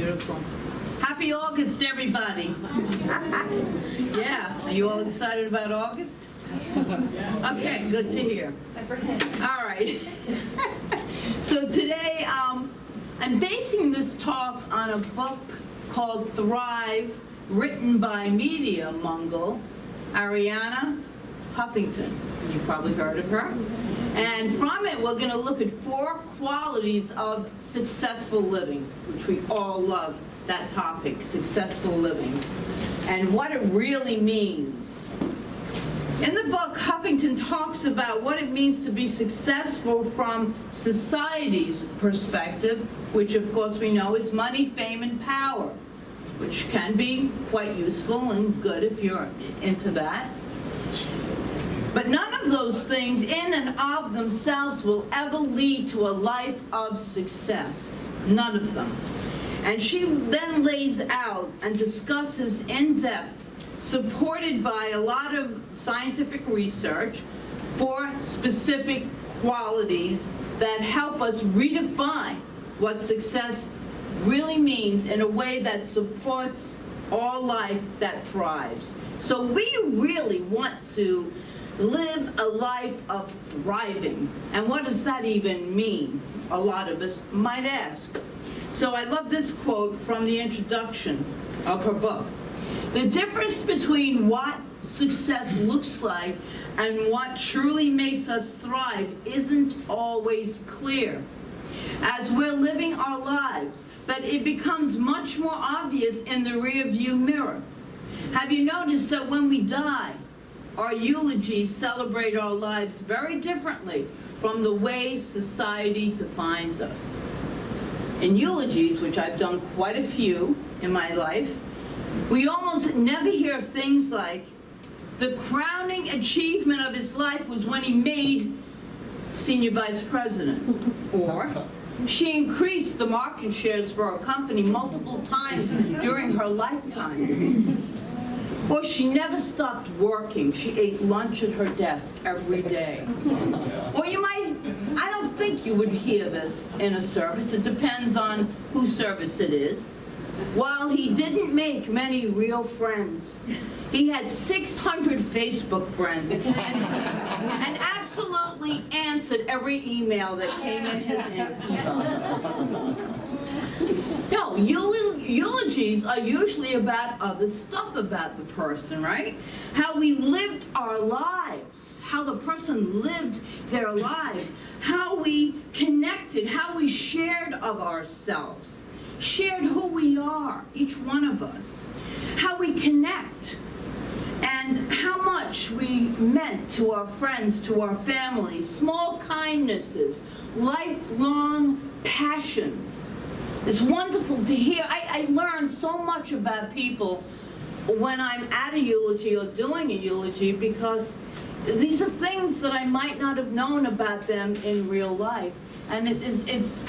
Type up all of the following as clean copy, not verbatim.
Beautiful. Happy August, everybody. Yeah, are you all excited about August? Okay, good to hear. All right. So today, I'm basing this talk on a book called Thrive, written by media mogul Arianna Huffington. You've probably heard of her. And from it, we're going to look at 4 qualities of successful living, which we all love, that topic, successful living, and what it really means. In the book, Huffington talks about what it means to be successful from society's perspective, which of course we know is money, fame, and power, which can be quite useful and good if you're into that. But none of those things in and of themselves will ever lead to a life of success. None of them. And she then lays out and discusses in depth, supported by a lot of scientific research, 4 specific qualities that help us redefine what success really means in a way that supports all life that thrives. So we really want to live a life of thriving. And what does that even mean? A lot of us might ask. So I love this quote from the introduction of her book. The difference between what success looks like and what truly makes us thrive isn't always clear. As we're living our lives, but it becomes much more obvious in the rearview mirror. Have you noticed that when we die, our eulogies celebrate our lives very differently from the way society defines us? In eulogies, which I've done quite a few in my life, we almost never hear things like, the crowning achievement of his life was when he made senior vice president, or she increased the market shares for our company multiple times during her lifetime. Or she never stopped working. She ate lunch at her desk every day. Or I don't think you would hear this in a service. It depends on whose service it is. While he didn't make many real friends, he had 600 Facebook friends and absolutely answered every email that came in his inbox. No, eulogies are usually about other stuff about the person, right? How we lived our lives, how the person lived their lives, how we connected, how we shared of ourselves, shared who we are, each one of us, how we connect, and how much we meant to our friends, to our families, small kindnesses, lifelong passions. It's wonderful to hear. I learned so much about people when I'm at a eulogy or doing a eulogy, because these are things that I might not have known about them in real life. And it's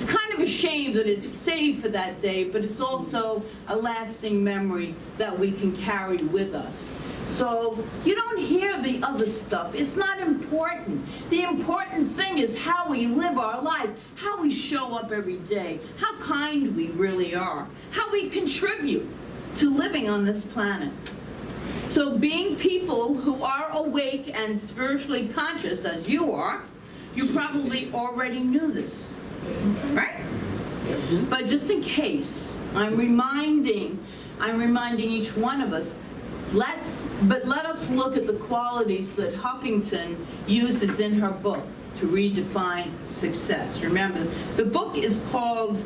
kind of a shame that it's saved for that day, but it's also a lasting memory that we can carry with us. So you don't hear the other stuff. It's not important. The important thing is how we live our life, how we show up every day, how kind we really are, how we contribute to living on this planet. So being people who are awake and spiritually conscious, as you are, you probably already knew this, right? But just in case, I'm reminding each one of us, let us look at the qualities that Huffington uses in her book to redefine success. Remember, the book is called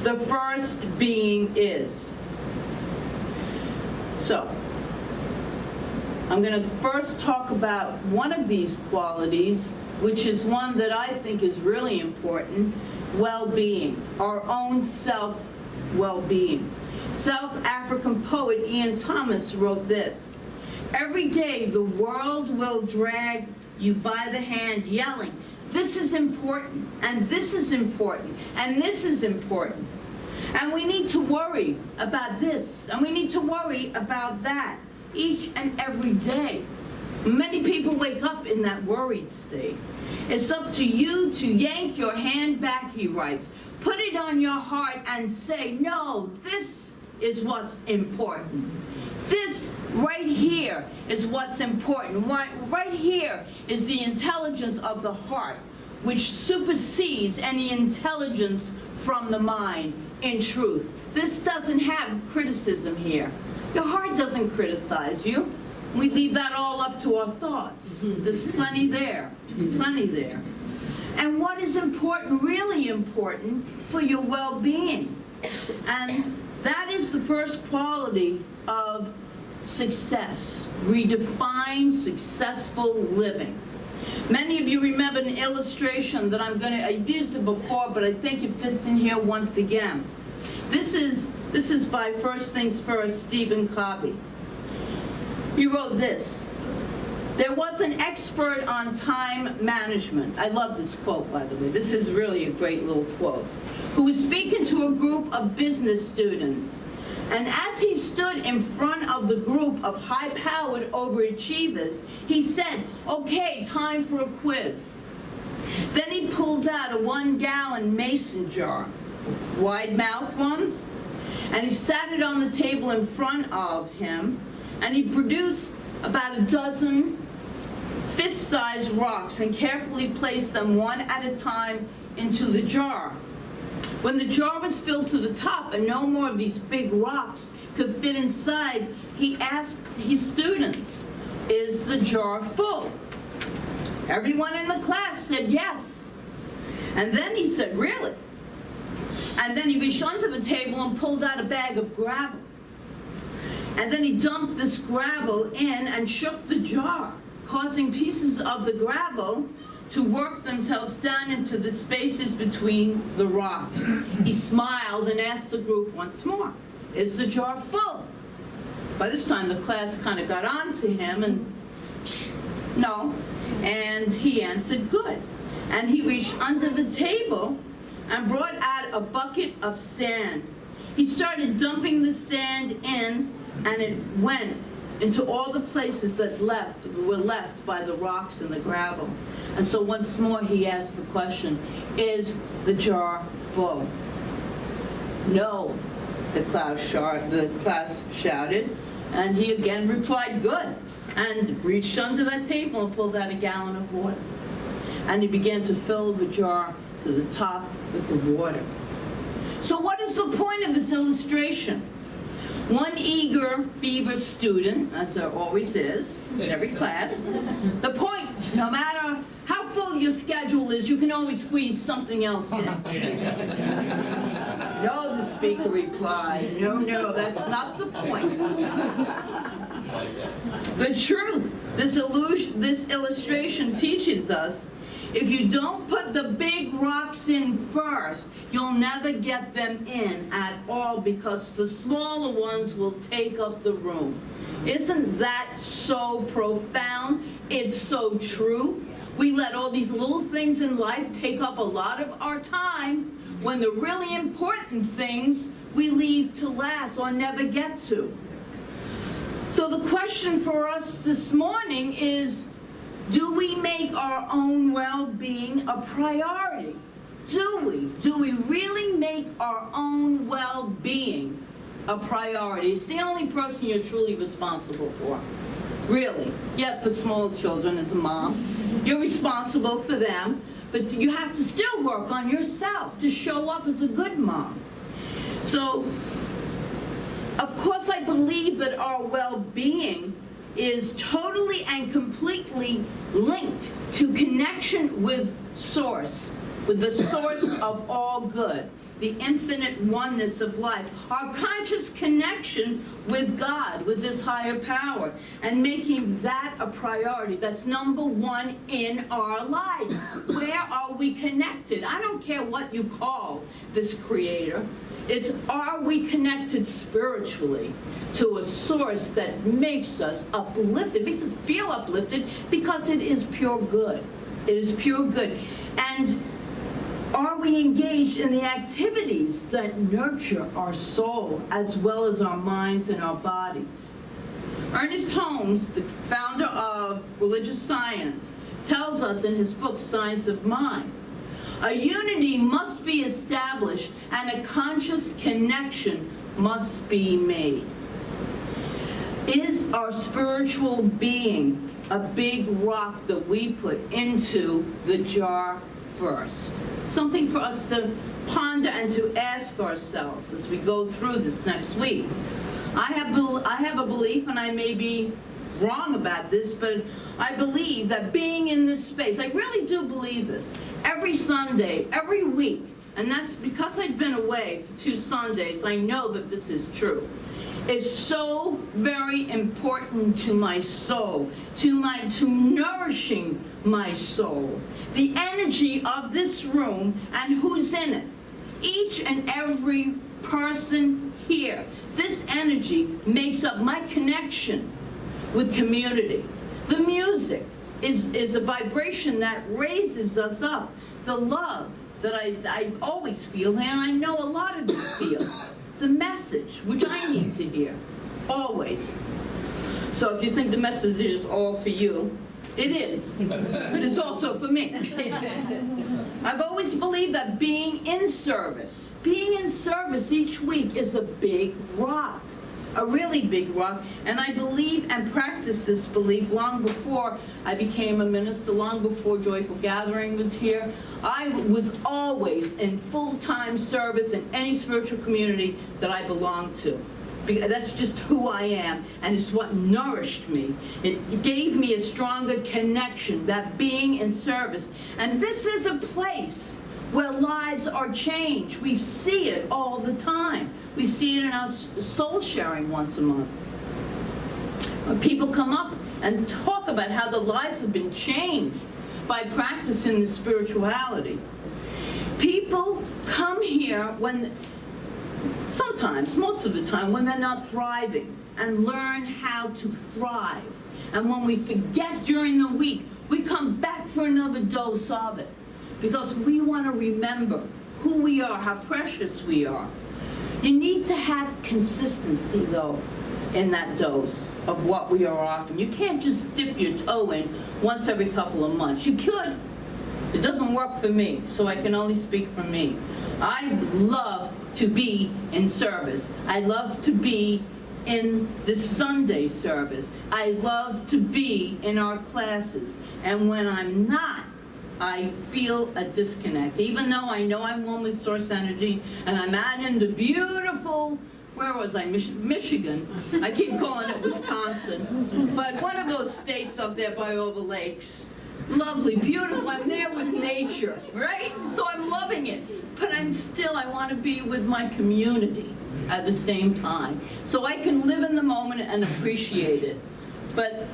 The First Being Is. So, I'm going to first talk about one of these qualities, which is one that I think is really important, well-being, our own self-well-being. South African poet Ian Thomas wrote this: every day the world will drag you by the hand, yelling, this is important, and this is important, and this is important. And we need to worry about this, and we need to worry about that, each and every day. Many people wake up in that worried state. It's up to you to yank your hand back, he writes. put it on your heart and say, no, this is what's important. This right here is what's important. Right here is the intelligence of the heart, which supersedes any intelligence from the mind in truth. This doesn't have criticism here. Your heart doesn't criticize you. We leave that all up to our thoughts. There's plenty there, plenty there. And what is important, really important, for your well-being? And that is the first quality of success. Redefine successful living. Many of you remember an illustration that I've used it before, but I think it fits in here once again. This is by First Things First, Stephen Covey. He wrote this: there was an expert on time management. I love this quote, by the way. This is really a great little quote. Who was speaking to a group of business students. And as he stood in front of the group of high-powered overachievers, he said, okay, time for a quiz. Then he pulled out a 1-gallon mason jar, wide-mouthed ones, and he sat it on the table in front of him, and he produced about a dozen fist-sized rocks and carefully placed them one at a time into the jar. When the jar was filled to the top and no more of these big rocks could fit inside, he asked his students, is the jar full? Everyone in the class said yes. And then he said, really? And then he reached under the table and pulled out a bag of gravel. And then he dumped this gravel in and shook the jar, causing pieces of the gravel to work themselves down into the spaces between the rocks. He smiled and asked the group once more, is the jar full? By this time, the class kind of got on to him, and no. And he answered, good. And he reached under the table and brought out a bucket of sand. He started dumping the sand in, and it went into all the places that were left by the rocks and the gravel. And so once more he asked the question, is the full? No, the class shouted, and he again replied, good, and reached under that table and pulled out a gallon of water. And he began to fill the jar to the top with the water. So what is the point of this illustration? One eager beaver student, as there always is in every class, the point, no matter how full your schedule is, you can always squeeze something else in. No, the speaker replied, no, that's not the point. The truth, this illustration teaches us, if you don't put the big rocks in first, you'll never get them in at all because the smaller ones will take up the room. Isn't that so profound? It's so true. We let all these little things in life take up a lot of our time when the really important things we leave to last or never get to. So the question for us this morning is, do we make our own well-being a priority? Do we? Do we really make our own well-being a priority? It's the only person you're truly responsible for. Really. Yet for small children as a mom, you're responsible for them, but you have to still work on yourself to show up as a good mom. So, of course, I believe that our well-being is totally and completely linked to connection with Source, with the source of all good, the infinite oneness of life, our conscious connection with God, with this higher power, and making that a priority. That's number one in our lives. Where are we connected? I don't care what you call this creator. It's, are we connected spiritually to a source that makes us uplifted, makes us feel uplifted, because it is pure good. It is pure good. And are we engaged in the activities that nurture our soul as well as our minds and our bodies? Ernest Holmes, the founder of religious science, tells us in his book, Science of Mind, A unity must be established, and a conscious connection must be made. Is our spiritual being a big rock that we put into the jar first? Something for us to ponder and to ask ourselves as we go through this next week. I have a belief, and I may be wrong about this, but I believe that being in this space, I really do believe this, every Sunday, every week, and that's because I've been away for 2 Sundays, I know that this is true, is so very important to my soul, to nourishing my soul. The energy of this room and who's in it. Each and every person here. This energy makes up my connection with community. The music is a vibration that raises us up. The love that I always feel, and I know a lot of you feel. The message, which I need to hear, always. So if you think the message is all for you, it is, but it's also for me. I've always believed that being in service each week is a big rock, a really big rock, and I believe and practice this belief long before I became a minister, long before Joyful Gathering was here. I was always in full-time service in any spiritual community that I belonged to. That's just who I am, and it's what nourished me. It gave me a stronger connection, that being in service. And this is a place where lives are changed. We see it all the time. We see it in our soul sharing once a month. When people come up and talk about how their lives have been changed by practicing the spirituality. People come here when sometimes, most of the time, when they're not thriving, and learn how to thrive. And when we forget during the week, we come back for another dose of it, because we want to remember who we are, how precious we are. You need to have consistency, though, in that dose of what we are offering. You can't just dip your toe in once every couple of months. You could. It doesn't work for me, so I can only speak for me. I love to be in service. I love to be in the Sunday service. I love to be in our classes. And when I'm not, I feel a disconnect. Even though I know I'm one with Source Energy, and I'm out in the beautiful, where was I? Michigan. I keep calling it Wisconsin. But one of those states up there by all the lakes. Lovely, beautiful, I'm there with nature, right? So I'm loving it. But I want to be with my community at the same time. So I can live in the moment and appreciate it. But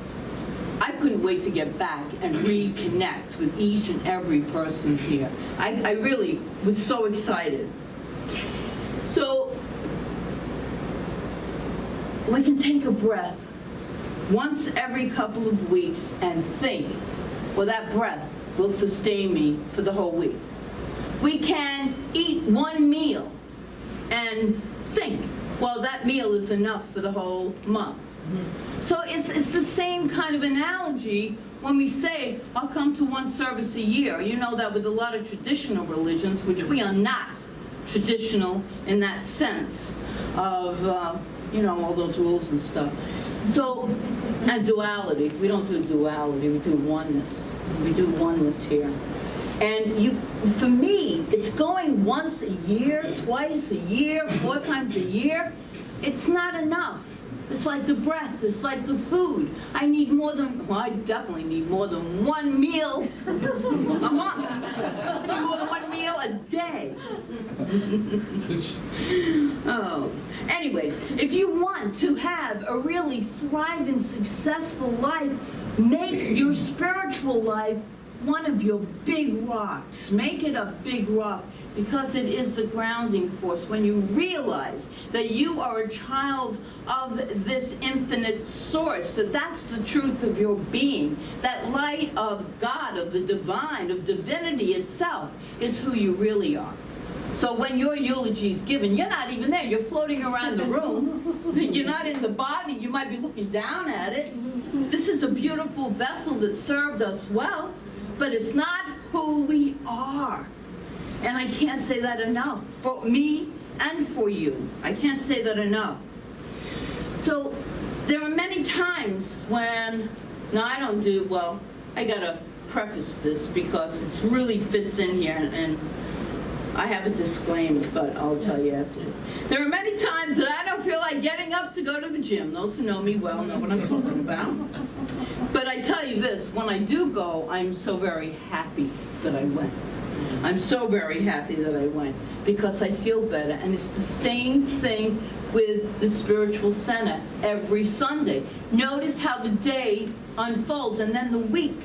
I couldn't wait to get back and reconnect with each and every person here. I really was so excited. So we can take a breath once every couple of weeks and think, well, that breath will sustain me for the whole week. We can eat one meal and think, well, that meal is enough for the whole month. So it's the same kind of analogy when we say, I'll come to one service a year. You know that with a lot of traditional religions, which we are not traditional in that sense of, all those rules and stuff. So, and duality. We don't do duality, we do oneness. We do oneness here. And for me, it's going once a year, twice a year, 4 times a year. It's not enough. It's like the breath, it's like the food. I definitely need more than one meal a month. I need more than one meal a day. Oh. Anyway, if you want to have a really thriving, successful life, make your spiritual life one of your big rocks. Make it a big rock, because it is the grounding force. When you realize that you are a child of this infinite source, that's the truth of your being, that light of God, of the divine, of divinity itself, is who you really are. So when your eulogy is given, you're not even there. You're floating around the room. You're not in the body. You might be looking down at it. This is a beautiful vessel that served us well, but it's not who we are. And I can't say that enough for me and for you. I can't say that enough. So there are many times when, now I don't do, well, I gotta preface this because it really fits in here, and I have a disclaimer, but I'll tell you after. There are many times that I don't feel like getting up to go to the gym. Those who know me well know what I'm talking about. But I tell you this, when I do go, I'm so very happy that I went. I'm so very happy that I went because I feel better. And it's the same thing with the spiritual center every Sunday. Notice how the day unfolds and then the week.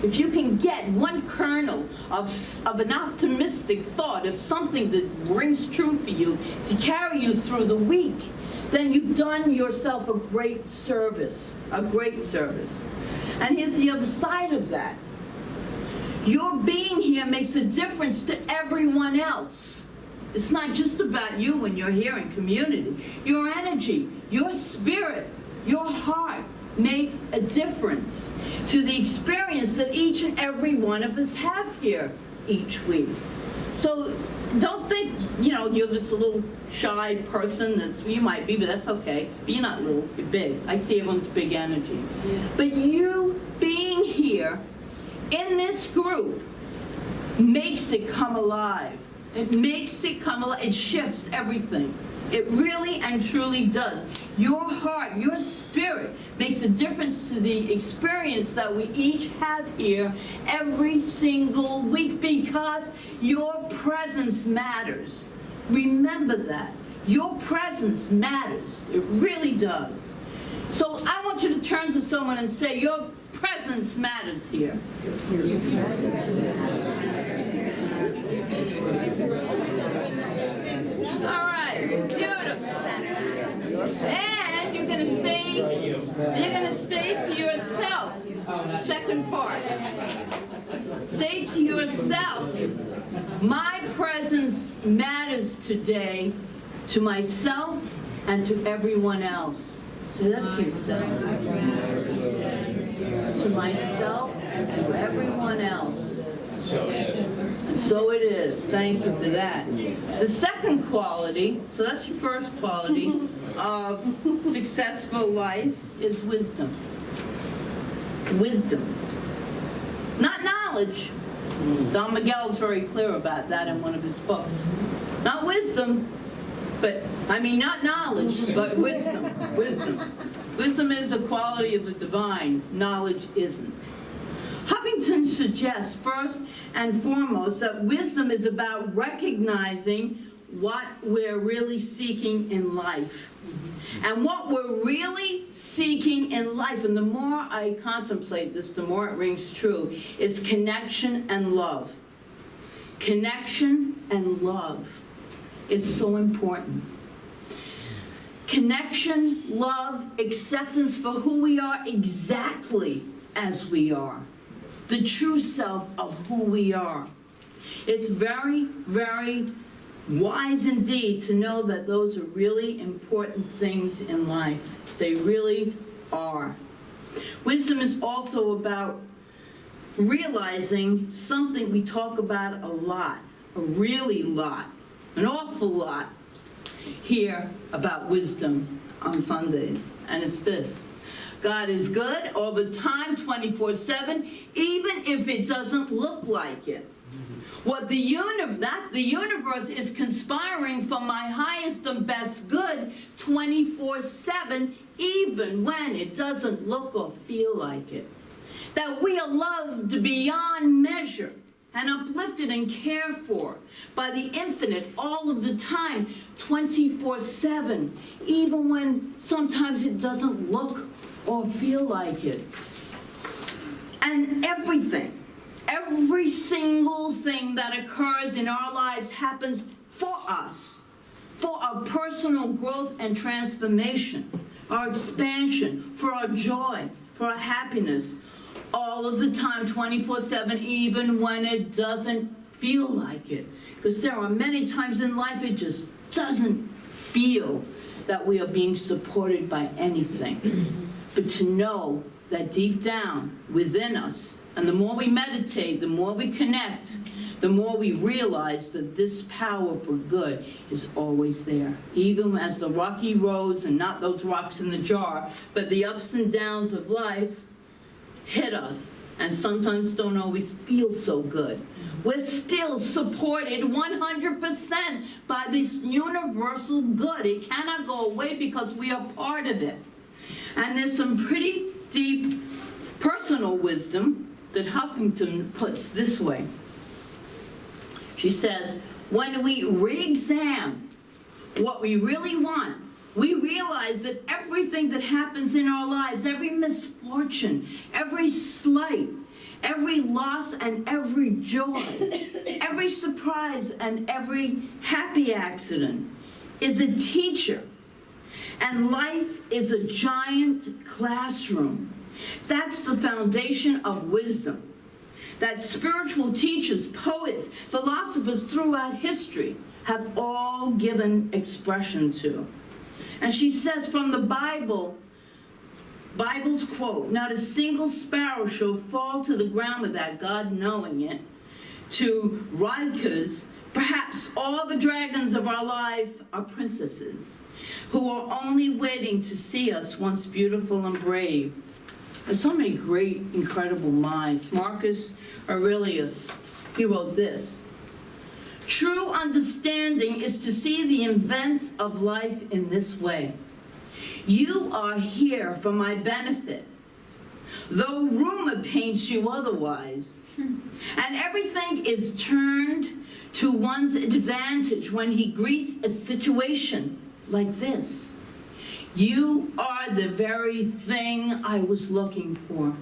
If you can get one kernel of an optimistic thought, of something that rings true for you to carry you through the week, then you've done yourself a great service, a great service. And here's the other side of that. Your being here makes a difference to everyone else. It's not just about you when you're here in community. Your energy, your spirit, your heart make a difference to the experience that each and every one of us have here each week. So don't think, you're this little shy person you might be, but that's okay. But you're not little, you're big. I see everyone's big energy. Yeah. But you being here in this group makes it come alive. It makes it come alive. It shifts everything. It really and truly does. Your heart, your spirit makes a difference to the experience that we each have here every single week because your presence matters. Remember that. Your presence matters. It really does. So I want you to turn to someone and say, your presence matters here. Your presence matters. All right, beautiful. And you're going to say to yourself, second part, say to yourself, my presence matters today to myself and to everyone else. Say that to yourself. To myself and to everyone else. So it is. So it is. Thank you for that. The second quality, so that's your first quality of successful life, is wisdom. Wisdom. Not knowledge. Don Miguel's very clear about that in one of his books. Not wisdom, not knowledge, but wisdom. Wisdom. Wisdom is a quality of the divine. Knowledge isn't. Huffington suggests first and foremost that wisdom is about recognizing what we're really seeking in life. And what we're really seeking in life, and the more I contemplate this, the more it rings true, is connection and love. Connection and love. It's so important. Connection, love, acceptance for who we are exactly as we are. The true self of who we are. It's very, very wise indeed to know that those are really important things in life. They really are. Wisdom is also about realizing something we talk about a lot, a really lot, an awful lot here about wisdom on Sundays, and it's this. God is good all the time, 24/7, even if it doesn't look like it. What the universe is conspiring for my highest and best good 24/7, even when it doesn't look or feel like it. That we are loved beyond measure and uplifted and cared for by the infinite all of the time, 24/7, even when sometimes it doesn't look or feel like it. And everything, every single thing that occurs in our lives happens for us, for our personal growth and transformation, our expansion, for our joy, for our happiness, all of the time, 24/7, even when it doesn't feel like it. Because there are many times in life it just doesn't feel that we are being supported by anything. But to know that deep down within us, and the more we meditate, the more we connect, the more we realize that this power for good is always there. Even as the rocky roads, and not those rocks in the jar, but the ups and downs of life hit us and sometimes don't always feel so good. We're still supported 100% by this universal good. It cannot go away because we are part of it. And there's some pretty deep personal wisdom that Huffington puts this way. She says, when we re-examine what we really want, we realize that everything that happens in our lives, every misfortune, every slight, every loss and every joy, every surprise and every happy accident is a teacher. And life is a giant classroom. That's the foundation of wisdom that spiritual teachers, poets, philosophers throughout history have all given expression to. And she says from the Bible's quote, not a single sparrow shall fall to the ground without God knowing it, to Rilke's, perhaps all the dragons of our life are princesses who are only waiting to see us once beautiful and brave. There's so many great, incredible minds. Marcus Aurelius, he wrote this: true understanding is to see the events of life in this way. You are here for my benefit, though rumor paints you otherwise. And everything is turned to one's advantage when he greets a situation like this. You are the very thing I was looking for.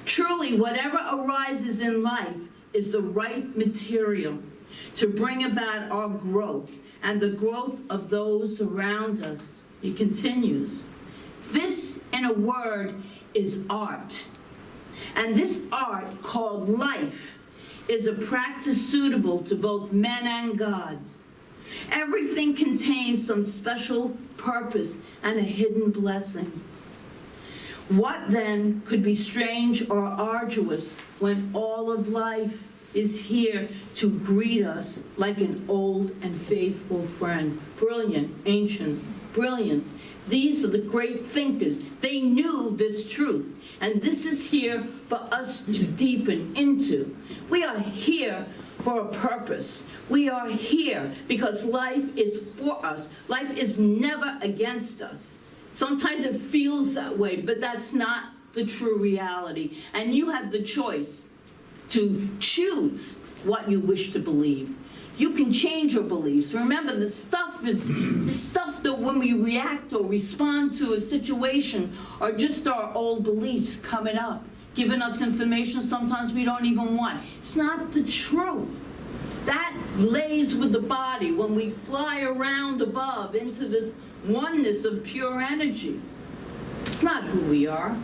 Truly, whatever arises in life is the right material to bring about our growth and the growth of those around us. He continues, this, in a word, is art. And this art, called life, is a practice suitable to both men and gods. Everything contains some special purpose and a hidden blessing. What then could be strange or arduous when all of life is here to greet us like an old and faithful friend? Brilliant, ancient, brilliance. These are the great thinkers. They knew this truth. And this is here for us to deepen into. We are here for a purpose. We are here because life is for us. Life is never against us. Sometimes it feels that way, but that's not the true reality. And you have the choice to choose what you wish to believe. You can change your beliefs. Remember, the stuff that when we react or respond to a situation are just our old beliefs coming up, giving us information sometimes we don't even want. It's not the truth. That lays with the body when we fly around above into this oneness of pure energy. It's not who we are,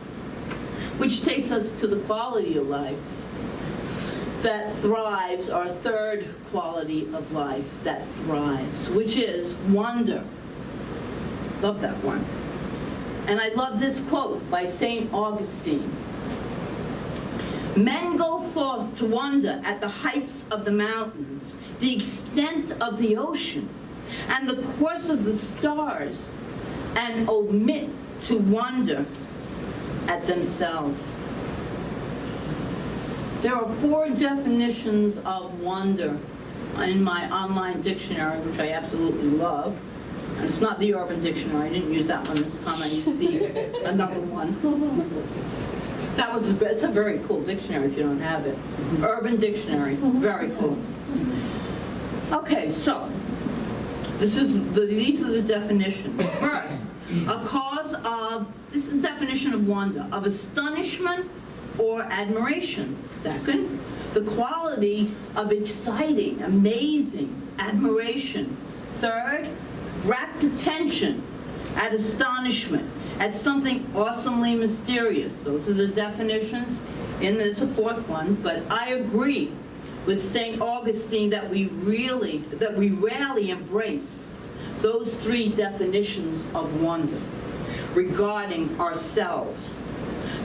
which takes us to the quality of life that thrives, our third quality of life that thrives, which is wonder. Love that one. And I love this quote by St. Augustine. Men go forth to wonder at the heights of the mountains, the extent of the ocean, and the course of the stars, and omit to wonder at themselves. There are 4 definitions of wonder in my online dictionary, which I absolutely love. And it's not the Urban Dictionary. I didn't use that one this time. I used another one. It's a very cool dictionary if you don't have it. Urban Dictionary, very cool. Okay, so these are the definitions. First, a cause of, this is the definition of wonder, of astonishment or admiration. Second, the quality of exciting, amazing admiration. Third, rapt attention at astonishment, at something awesomely mysterious. Those are the definitions, and there's a 4th one, but I agree with St. Augustine that we rarely embrace those 3 definitions of wonder regarding ourselves.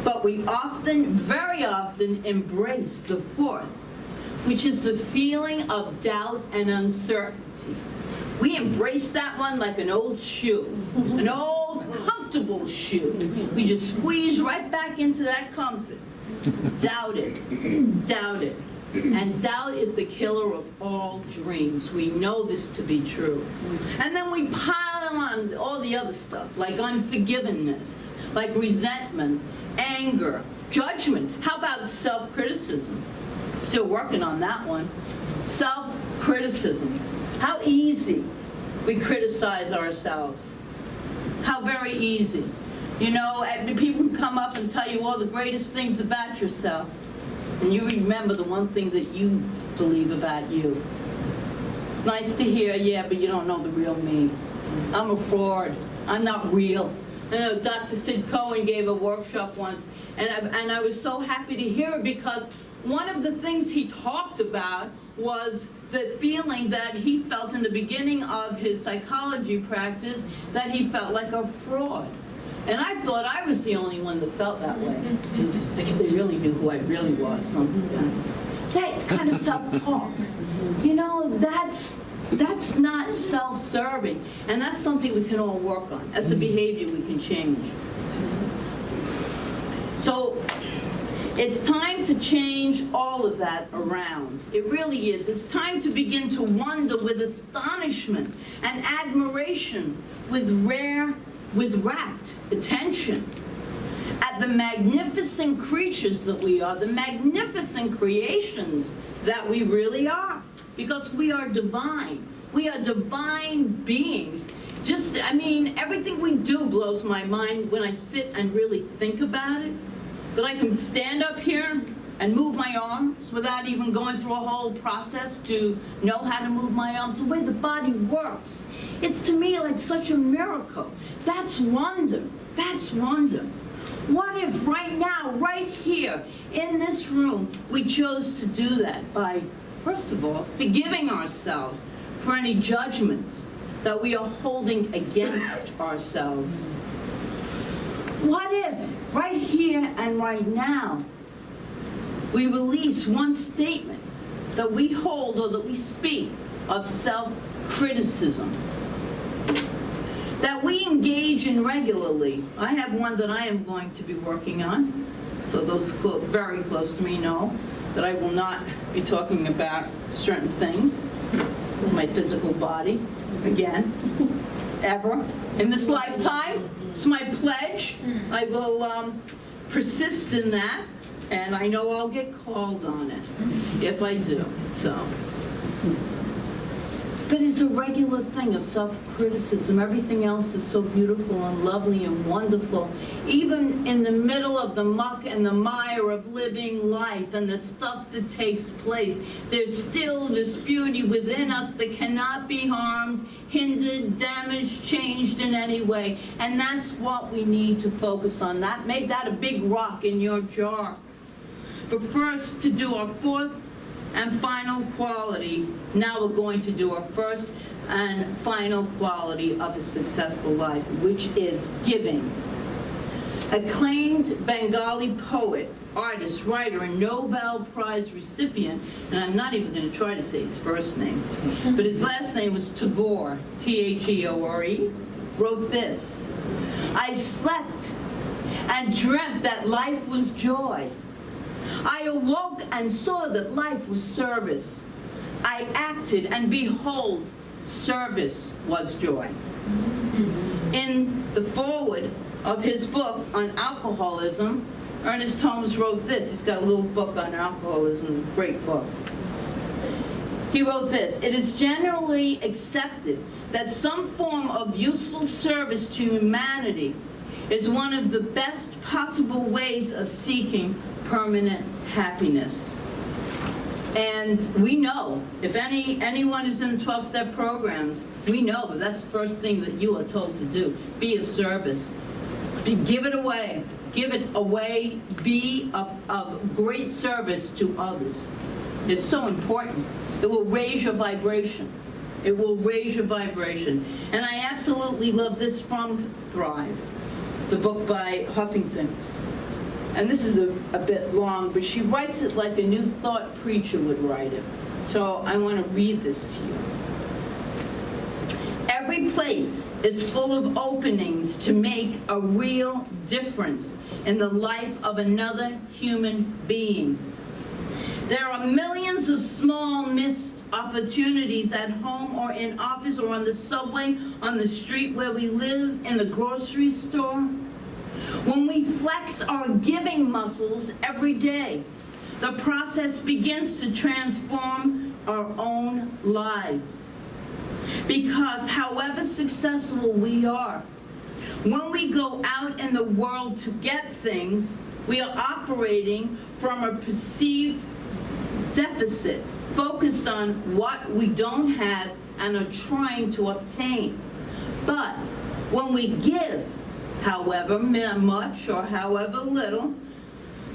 But we often, very often, embrace the 4th, which is the feeling of doubt and uncertainty. We embrace that one like an old shoe, an old comfortable shoe. We just squeeze right back into that comfort. Doubt it, doubt it. And doubt is the killer of all dreams. We know this to be true. And then we pile on all the other stuff, like unforgiveness, like resentment, anger, judgment. How about self-criticism? Still working on that one. Self-criticism. How easy we criticize ourselves. How very easy. You know, people come up and tell you all the greatest things about yourself, and you remember the one thing that you believe about you. It's nice to hear, yeah, but you don't know the real me. I'm a fraud. I'm not real. I know Dr. Sid Cohen gave a workshop once, and I was so happy to hear it, because one of the things he talked about was the feeling that he felt in the beginning of his psychology practice, that he felt like a fraud. And I thought I was the only one that felt that way. Like if they really knew who I really was. That kind of self-talk, you know, that's not self-serving. And that's something we can all work on. That's a behavior we can change. So it's time to change all of that around. It really is. It's time to begin to wonder with astonishment and admiration, with rapt attention at the magnificent creatures that we are, the magnificent creations that we really are, because we are divine. We are divine beings. Just, I mean, everything we do blows my mind when I sit and really think about it. That I can stand up here and move my arms without even going through a whole process to know how to move my arms. The way the body works. It's to me like such a miracle. That's wonder. That's wonder. What if right now, right here, in this room, we chose to do that by, first of all, forgiving ourselves for any judgments that we are holding against ourselves? What if, right here and right now, we release one statement that we hold or that we speak of self-criticism, that we engage in regularly? I have one that I am going to be working on, so those very close to me know that I will not be talking about certain things with my physical body again, ever, in this lifetime. It's my pledge. I will persist in that, and I know I'll get called on it if I do. So, but it's a regular thing of self-criticism. Everything else is so beautiful and lovely and wonderful. Even in the middle of the muck and the mire of living life and the stuff that takes place, there's still this beauty within us that cannot be harmed, hindered, damaged, changed in any way. And that's what we need to focus on. Make that a big rock in your jar. But first, to do our fourth and final quality, now we're going to do our first and final quality of a successful life, which is giving. Acclaimed Bengali poet, artist, writer, and Nobel Prize recipient, and I'm not even going to try to say his first name, but his last name was Tagore, T-H-E-O-R-E, wrote this: I slept and dreamt that life was joy. I awoke and saw that life was service. I acted, and behold, service was joy. In the foreword of his book on alcoholism, Ernest Holmes wrote this. He's got a little book on alcoholism, a great book. He wrote this: it is generally accepted that some form of useful service to humanity is one of the best possible ways of seeking permanent happiness. And we know, if anyone is in the 12-step programs, we know that that's the first thing that you are told to do. Be of service. Give it away. Give it away. Be of great service to others. It's so important. It will raise your vibration. It will raise your vibration. And I absolutely love this from Thrive, the book by Huffington. And this is a bit long, but she writes it like a New Thought preacher would write it. So I want to read this to you. Every place is full of openings to make a real difference in the life of another human being. There are millions of small missed opportunities at home or in office or on the subway, on the street where we live, in the grocery store. When we flex our giving muscles every day, the process begins to transform our own lives. Because however successful we are, when we go out in the world to get things, we are operating from a perceived deficit, focused on what we don't have and are trying to obtain. But when we give, however much or however little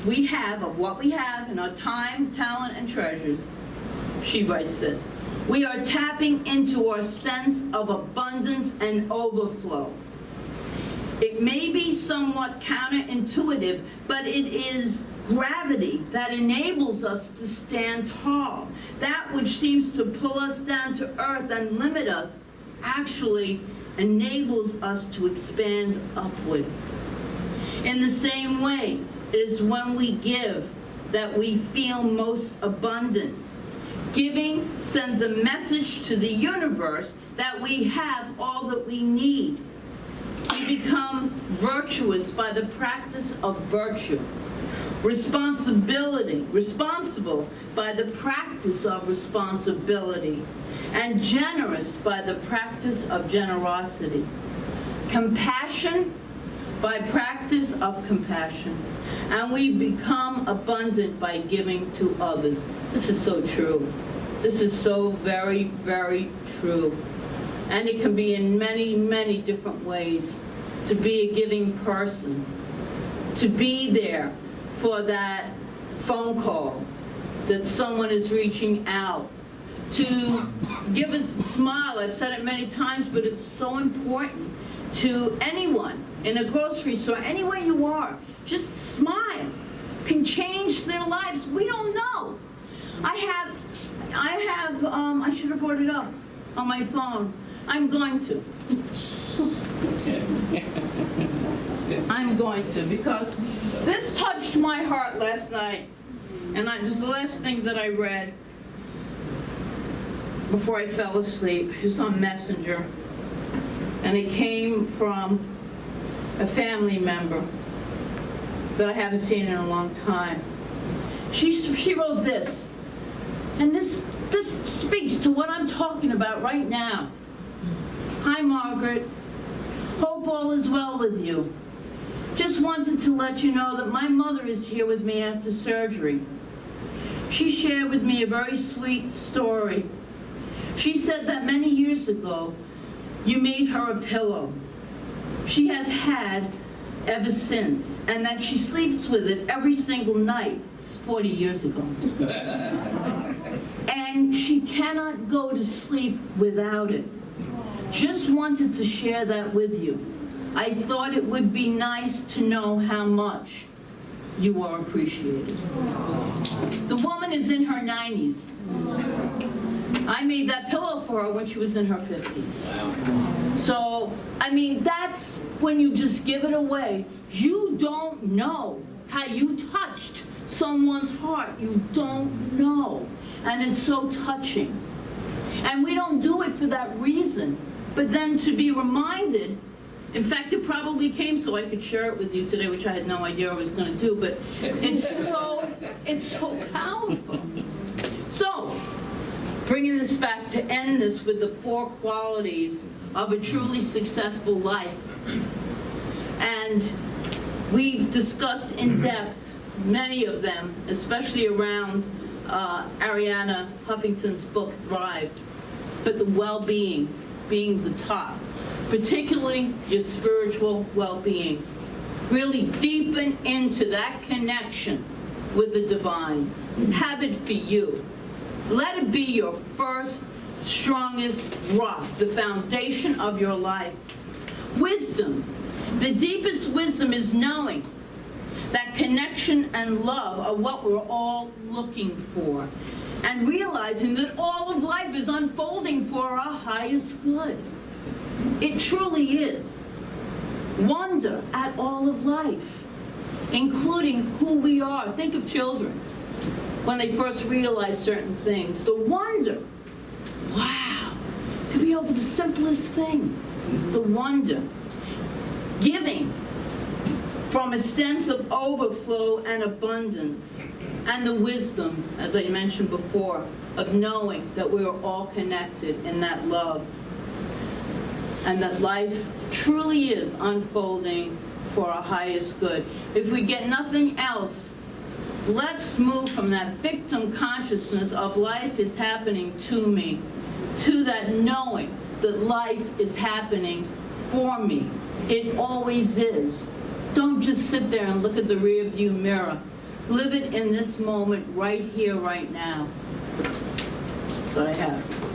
we have of what we have in our time, talent, and treasures, she writes this, we are tapping into our sense of abundance and overflow. It may be somewhat counterintuitive, but it is gravity that enables us to stand tall. That which seems to pull us down to earth and limit us actually enables us to expand upward. In the same way, it is when we give that we feel most abundant. Giving sends a message to the universe that we have all that we need. We become virtuous by the practice of virtue. Responsible by the practice of responsibility. And generous by the practice of generosity. Compassion by practice of compassion. And we become abundant by giving to others. This is so true. This is so very, very true. And it can be in many, many different ways. To be a giving person. To be there for that phone call that someone is reaching out. To give a smile. I've said it many times, but it's so important to anyone in a grocery store, anywhere you are. Just smile can change their lives. We don't know. I should have brought it up on my phone. I'm going to. I'm going to, because this touched my heart last night. And this is the last thing that I read before I fell asleep. It was on Messenger. And it came from a family member that I haven't seen in a long time. She wrote this, and this speaks to what I'm talking about right now. Hi, Margaret. Hope all is well with you. Just wanted to let you know that my mother is here with me after surgery. She shared with me a very sweet story. She said that many years ago, you made her a pillow. She has had ever since, and that she sleeps with it every single night. It's 40 years ago. And she cannot go to sleep without it. Just wanted to share that with you. I thought it would be nice to know how much you are appreciated. The woman is in her 90s. I made that pillow for her when she was in her 50s. So, I mean, that's when you just give it away. You don't know how you touched someone's heart. You don't know. And it's so touching. And we don't do it for that reason. But then to be reminded, in fact, it probably came so I could share it with you today, which I had no idea I was going to do, but it's so powerful. So, bringing this back to end this with the 4 qualities of a truly successful life. And we've discussed in depth many of them, especially around Arianna Huffington's book, Thrive. But the well-being being the top, particularly your spiritual well-being. Really deepen into that connection with the divine. Have it for you. Let it be your first, strongest rock, the foundation of your life. Wisdom. The deepest wisdom is knowing That connection and love are what we're all looking for. And realizing that all of life is unfolding for our highest good. It truly is. Wonder at all of life, including who we are. Think of children when they first realize certain things. The wonder, wow, could be over the simplest thing. The wonder. Giving from a sense of overflow and abundance. And the wisdom, as I mentioned before, of knowing that we are all connected in that love. And that life truly is unfolding for our highest good. If we get nothing else, let's move from that victim consciousness of life is happening to me, to that knowing that life is happening for me. It always is. Don't just sit there and look at the rear view mirror. Live it in this moment, right here, right now. That's what I have.